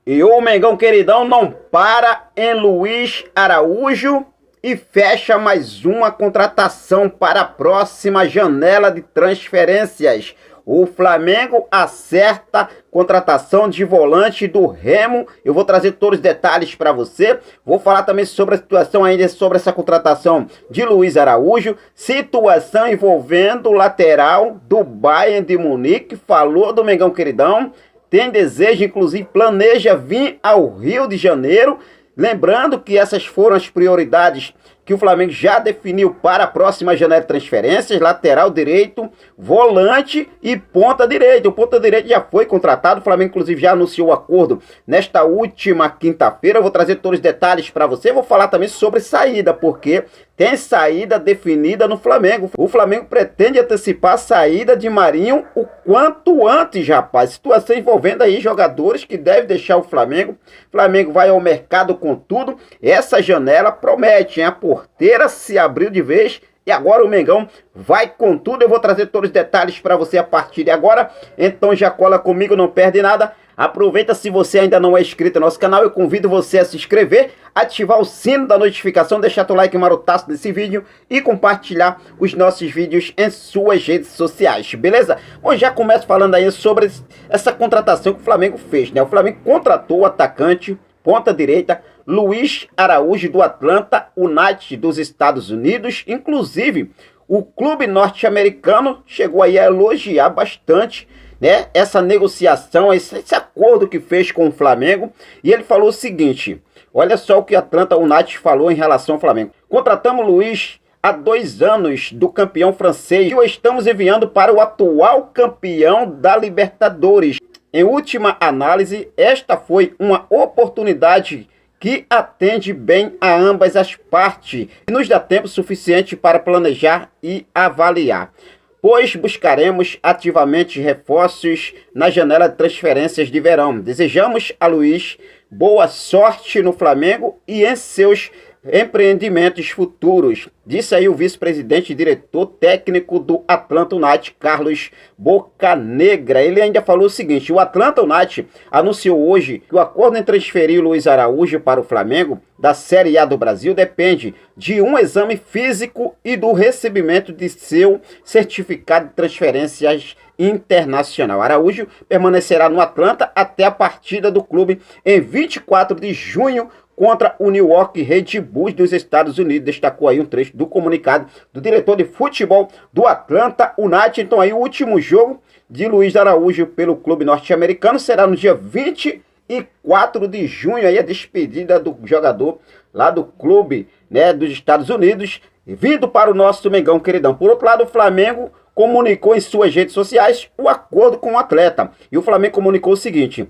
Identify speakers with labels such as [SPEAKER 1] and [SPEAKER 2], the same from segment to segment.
[SPEAKER 1] E o Mengão queridão não para em Luiz Araújo e fecha mais uma contratação para a próxima janela de transferências. O Flamengo acerta contratação de volante do Remo. Eu vou trazer todos os detalhes para você. Vou falar também sobre a situação ainda, sobre essa contratação de Luiz Araújo. Situação envolvendo o lateral do Bayern de Munique. Falou do Mengão queridão. Tem desejo, inclusive planeja vir ao Rio de Janeiro. Lembrando que essas foram as prioridades que o Flamengo já definiu para a próxima janela de transferências: lateral direito, volante e ponta direita. O ponta direito já foi contratado, o Flamengo inclusive já anunciou o acordo nesta última quinta-feira. Eu vou trazer todos os detalhes para você. Vou falar também sobre saída, porque tem saída definida no Flamengo. O Flamengo pretende antecipar a saída de Marinho o quanto antes, rapaz. Situação envolvendo aí jogadores que devem deixar o Flamengo. O Flamengo vai ao mercado com tudo. Essa janela promete, hein? A porteira se abriu de vez e agora o Mengão vai com tudo. Eu vou trazer todos os detalhes para você a partir de agora. Então já cola comigo, não perde nada. Aproveita, se você ainda não é inscrito no nosso canal, eu convido você a se inscrever, ativar o sino da notificação, deixar teu like marotaço nesse vídeo e compartilhar os nossos vídeos em suas redes sociais, beleza? Bom, já começo falando aí sobre essa contratação que o Flamengo fez, né? O Flamengo contratou o atacante, ponta direita, Luiz Araújo do Atlanta United dos Estados Unidos. Inclusive, o clube norte-americano chegou aí a elogiar bastante, né, essa negociação, esse acordo que fez com o Flamengo. E ele falou o seguinte: olha só o que Atlanta United falou em relação ao Flamengo. Contratamos Luiz há 2 anos do campeão francês e o estamos enviando para o atual campeão da Libertadores. Em última análise, esta foi uma oportunidade que atende bem a ambas as partes e nos dá tempo suficiente para planejar e avaliar, pois buscaremos ativamente reforços na janela de transferências de verão. Desejamos a Luiz boa sorte no Flamengo e em seus empreendimentos futuros, disse aí o vice-presidente e diretor técnico do Atlanta United, Carlos Bocanegra. Ele ainda falou o seguinte: o Atlanta United anunciou hoje que o acordo em transferir Luiz Araújo para o Flamengo da Série A do Brasil depende de um exame físico e do recebimento de seu certificado de transferências internacional. Araújo permanecerá no Atlanta até a partida do clube em 24 de junho contra o New York Red Bulls dos Estados Unidos. Destacou aí um trecho do comunicado do diretor de futebol do Atlanta United. Então aí o último jogo de Luiz Araújo pelo clube norte-americano será no dia 24 de junho, aí a despedida do jogador lá do clube, né, dos Estados Unidos, vindo para o nosso Mengão queridão. Por outro lado, o Flamengo comunicou em suas redes sociais o acordo com o atleta. E o Flamengo comunicou o seguinte: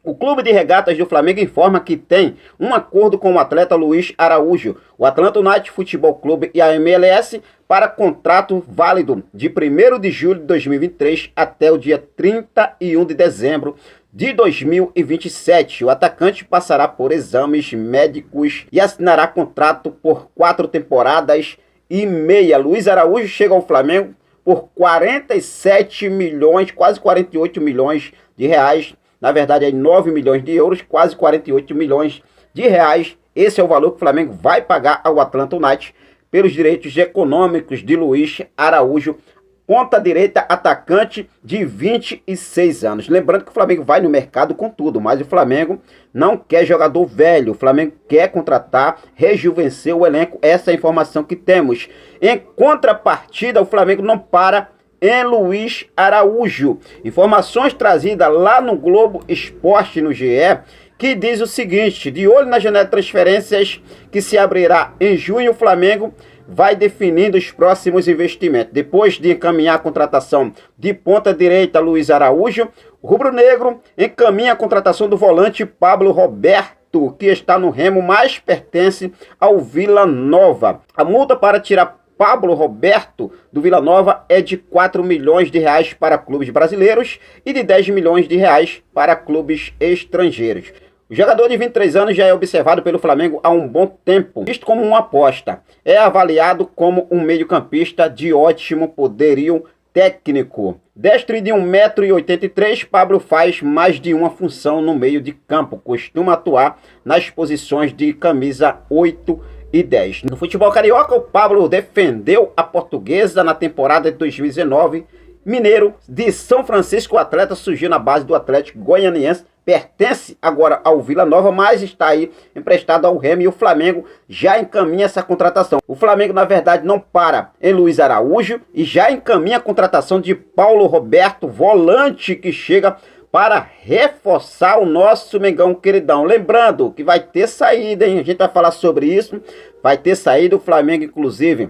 [SPEAKER 1] o Clube de Regatas do Flamengo informa que tem um acordo com o atleta Luiz Araújo, o Atlanta United Futebol Clube e a MLS para contrato válido de 1º de julho de 2023 até o dia 31 de dezembro de 2027. O atacante passará por exames médicos e assinará contrato por 4 temporadas e meia. Luiz Araújo chega ao Flamengo por 47 milhões, quase 48 milhões de reais. Na verdade, é 9 milhões de euros, quase 48 milhões de reais. Esse é o valor que o Flamengo vai pagar ao Atlanta United pelos direitos econômicos de Luiz Araújo, ponta direita, atacante de 26 anos. Lembrando que o Flamengo vai no mercado com tudo, mas o Flamengo não quer jogador velho. O Flamengo quer contratar, rejuvenescer o elenco. Essa é a informação que temos. Em contrapartida, o Flamengo não para em Luiz Araújo. Informações trazidas lá no Globo Esporte, no GE, que diz o seguinte: de olho na janela de transferências que se abrirá em junho, o Flamengo vai definindo os próximos investimentos. Depois de encaminhar a contratação de ponta direita Luiz Araújo, o rubro-negro encaminha a contratação do volante Pablo Roberto, que está no Remo, mas pertence ao Vila Nova. A multa para tirar Pablo Roberto do Vila Nova é de 4 milhões de reais para clubes brasileiros e de 10 milhões de reais para clubes estrangeiros. O jogador de 23 anos já é observado pelo Flamengo há um bom tempo, visto como uma aposta. É avaliado como um meio-campista de ótimo poderio técnico. Destro de 1,83 m, Pablo faz mais de uma função no meio de campo. Costuma atuar nas posições de camisa 8 e 10. No futebol carioca, o Pablo defendeu a Portuguesa na temporada de 2019. Mineiro de São Francisco, o atleta surgiu na base do Atlético Goianiense, pertence agora ao Vila Nova, mas está aí emprestado ao Remo e o Flamengo já encaminha essa contratação. O Flamengo, na verdade, não para em Luiz Araújo e já encaminha a contratação de Paulo Roberto, volante que chega para reforçar o nosso Mengão queridão. Lembrando que vai ter saída, hein? A gente vai falar sobre isso. Vai ter saída, o Flamengo, inclusive,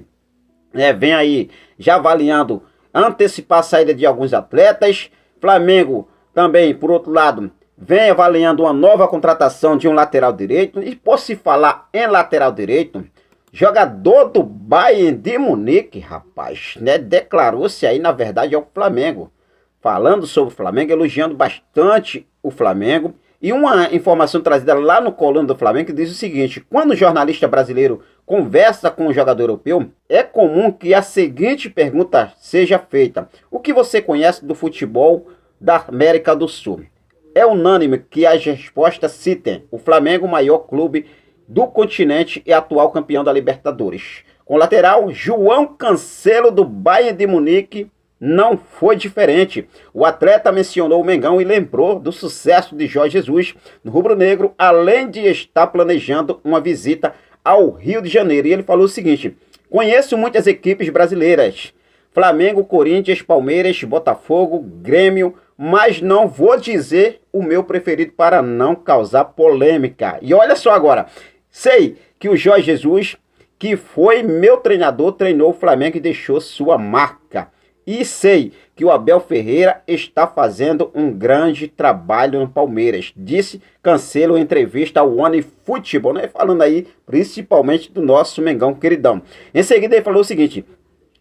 [SPEAKER 1] vem aí já avaliando antecipar a saída de alguns atletas. Flamengo também, por outro lado, vem avaliando uma nova contratação de um lateral direito. E por se falar em lateral direito, jogador do Bayern de Munique, rapaz, declarou-se aí, na verdade, ao Flamengo. Falando sobre o Flamengo, elogiando bastante o Flamengo. E uma informação trazida lá no coluna do Flamengo que diz o seguinte: quando o jornalista brasileiro conversa com um jogador europeu, é comum que a seguinte pergunta seja feita: o que você conhece do futebol da América do Sul? É unânime que as respostas citem o Flamengo, o maior clube do continente e atual campeão da Libertadores. Com o lateral, João Cancelo, do Bayern de Munique, não foi diferente. O atleta mencionou o Mengão e lembrou do sucesso de Jorge Jesus no rubro-negro, além de estar planejando uma visita ao Rio de Janeiro. E ele falou o seguinte: conheço muitas equipes brasileiras, Flamengo, Corinthians, Palmeiras, Botafogo, Grêmio, mas não vou dizer o meu preferido para não causar polêmica. E olha só agora, sei que o Jorge Jesus, que foi meu treinador, treinou o Flamengo e deixou sua marca. E sei que o Abel Ferreira está fazendo um grande trabalho no Palmeiras, disse Cancelo em entrevista ao One Futebol, falando aí principalmente do nosso Mengão queridão. Em seguida ele falou o seguinte: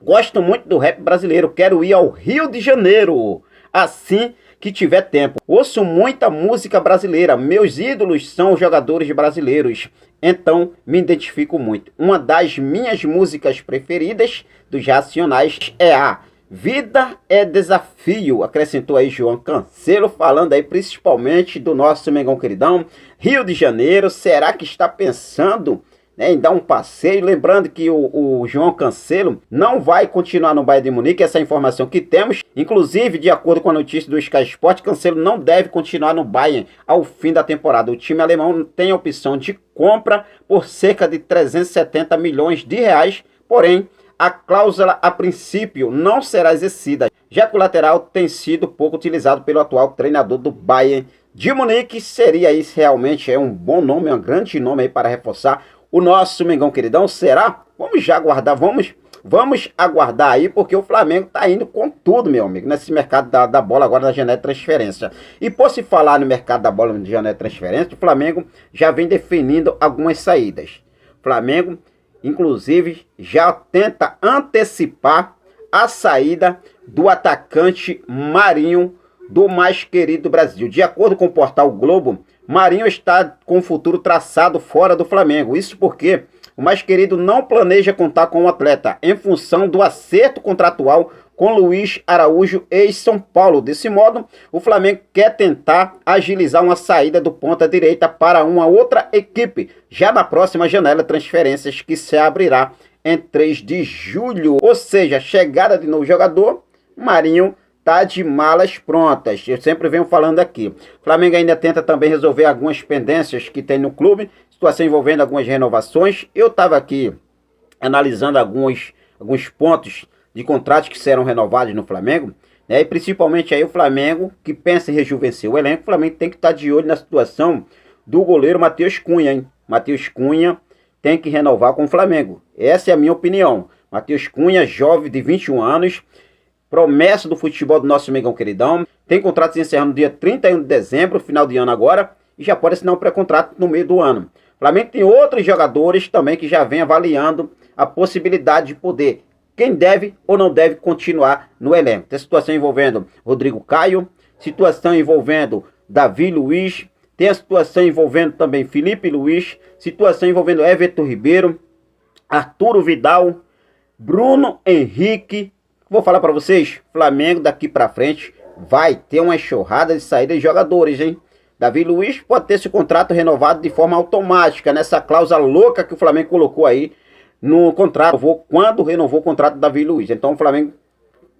[SPEAKER 1] gosto muito do rap brasileiro, quero ir ao Rio de Janeiro assim que tiver tempo. Ouço muita música brasileira, meus ídolos são jogadores brasileiros, então me identifico muito. Uma das minhas músicas preferidas dos Racionais é a Vida é Desafio, acrescentou aí João Cancelo, falando aí principalmente do nosso Mengão queridão. Rio de Janeiro, será que está pensando em dar um passeio? Lembrando que o João Cancelo não vai continuar no Bayern de Munique, essa informação que temos. Inclusive, de acordo com a notícia do Sky Sport, Cancelo não deve continuar no Bayern ao fim da temporada. O time alemão tem a opção de compra por cerca de 370 milhões de reais, porém a cláusula a princípio não será exercida, já que o lateral tem sido pouco utilizado pelo atual treinador do Bayern de Munique. Seria isso realmente um bom nome, um grande nome aí para reforçar o nosso Mengão queridão. Será? Vamos já aguardar, vamos aguardar aí, porque o Flamengo tá indo com tudo, meu amigo, nesse mercado da bola agora na janela de transferência. E por se falar no mercado da bola de janela de transferência, o Flamengo já vem definindo algumas saídas. O Flamengo, inclusive, já tenta antecipar a saída do atacante Marinho, do mais querido Brasil. De acordo com o portal Globo, Marinho está com o futuro traçado fora do Flamengo. Isso porque o mais querido não planeja contar com o atleta em função do acerto contratual com Luiz Araújo, ex-São Paulo. Desse modo, o Flamengo quer tentar agilizar uma saída do ponta-direita para uma outra equipe, já na próxima janela de transferências, que se abrirá em 3 de julho. Ou seja, chegada de novo jogador, Marinho tá de malas prontas. Eu sempre venho falando aqui. O Flamengo ainda tenta também resolver algumas pendências que tem no clube, situação envolvendo algumas renovações. Eu estava aqui analisando alguns pontos de contratos que serão renovados no Flamengo, e principalmente aí o Flamengo, que pensa em rejuvenescer o elenco. O Flamengo tem que estar de olho na situação do goleiro Matheus Cunha, hein? Matheus Cunha tem que renovar com o Flamengo. Essa é a minha opinião. Matheus Cunha, jovem de 21 anos, promessa do futebol do nosso Mengão queridão, tem contrato se encerrando no dia 31 de dezembro, final de ano agora, e já pode assinar um pré-contrato no meio do ano. O Flamengo tem outros jogadores também que já vem avaliando a possibilidade de poder, quem deve ou não deve continuar no elenco. Tem situação envolvendo Rodrigo Caio, situação envolvendo Davi Luiz, tem a situação envolvendo também Felipe Luiz, situação envolvendo Everton Ribeiro, Arturo Vidal, Bruno Henrique, Vou falar para vocês, Flamengo daqui para frente vai ter uma enxurrada de saída de jogadores, hein? Davi Luiz pode ter esse contrato renovado de forma automática, nessa cláusula louca que o Flamengo colocou aí no contrato, quando renovou o contrato do Davi Luiz. Então o Flamengo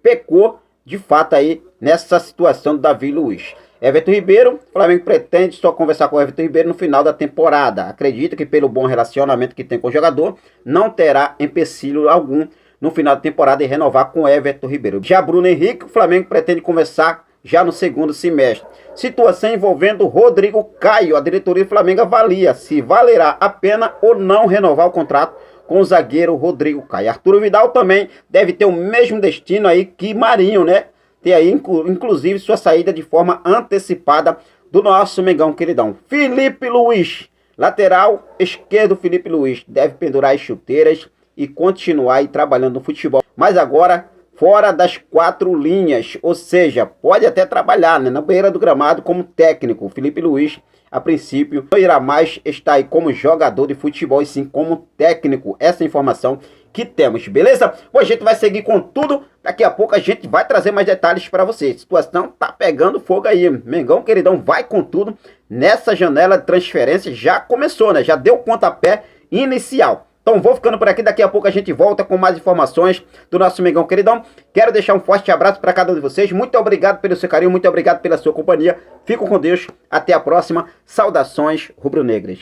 [SPEAKER 1] pecou de fato aí nessa situação do Davi Luiz. Everton Ribeiro, o Flamengo pretende só conversar com o Everton Ribeiro no final da temporada. Acredita que pelo bom relacionamento que tem com o jogador, não terá empecilho algum no final da temporada em renovar com o Everton Ribeiro. Já Bruno Henrique, o Flamengo pretende conversar já no segundo semestre. Situação envolvendo Rodrigo Caio. A diretoria do Flamengo avalia se valerá a pena ou não renovar o contrato com o zagueiro Rodrigo Caio. Arturo Vidal também deve ter o mesmo destino aí que Marinho, né? Tem aí, inclusive, sua saída de forma antecipada do nosso Mengão queridão. Felipe Luiz, lateral esquerdo. Felipe Luiz deve pendurar as chuteiras e continuar aí trabalhando no futebol. Mas agora, fora das 4 linhas, ou seja, pode até trabalhar, né, na beira do gramado como técnico. O Felipe Luiz, a princípio, não irá mais estar aí como jogador de futebol, e sim como técnico. Essa informação que temos, beleza? Hoje a gente vai seguir com tudo. Daqui a pouco a gente vai trazer mais detalhes para vocês. A situação tá pegando fogo aí. Mengão queridão vai com tudo nessa janela de transferência. Já começou, né? Já deu o pontapé inicial. Então vou ficando por aqui, daqui a pouco a gente volta com mais informações do nosso Mengão queridão. Quero deixar um forte abraço para cada um de vocês. Muito obrigado pelo seu carinho, muito obrigado pela sua companhia. Fico com Deus, até a próxima. Saudações rubro-negras.